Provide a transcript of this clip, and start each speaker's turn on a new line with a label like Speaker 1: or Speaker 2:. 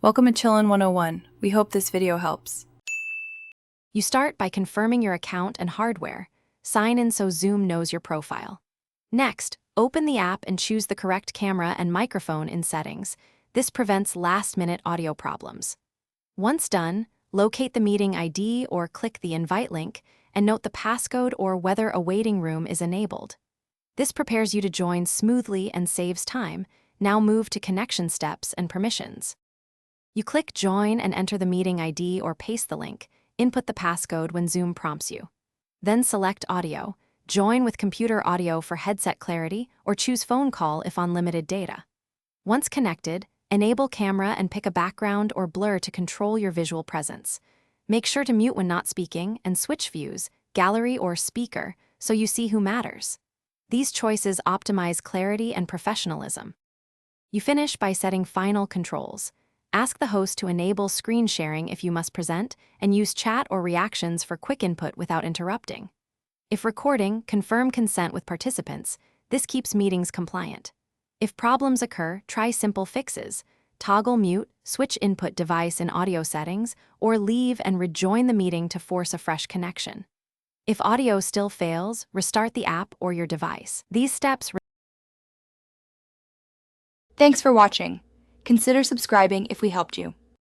Speaker 1: Welcome to Chillin' 101. We hope this video helps.
Speaker 2: You start by confirming your account and hardware. Sign in so Zoom knows your profile. Next, open the app and choose the correct camera and microphone in settings. This prevents last-minute audio problems. Once done, locate the meeting ID or click the invite link and note the passcode or whether a waiting room is enabled. This prepares you to join smoothly and saves time. Now move to connection steps and permissions. You click Join and enter the meeting ID or paste the link. Input the passcode when Zoom prompts you. Then select Audio. Join with computer audio for headset clarity or choose phone call if on limited data. Once connected, enable camera and pick a background or blur to control your visual presence. Make sure to mute when not speaking and switch views, gallery or speaker, so you see who matters. These choices optimize clarity and professionalism. You finish by setting final controls. Ask the host to enable screen sharing if you must present, and use chat or reactions for quick input without interrupting. If recording, confirm consent with participants. This keeps meetings compliant. If problems occur, try simple fixes. Toggle mute, switch input device in audio settings, or leave and rejoin the meeting to force a fresh connection. If audio still fails, restart the app or your device. These steps.
Speaker 1: Thanks for watching. Consider subscribing if we helped you.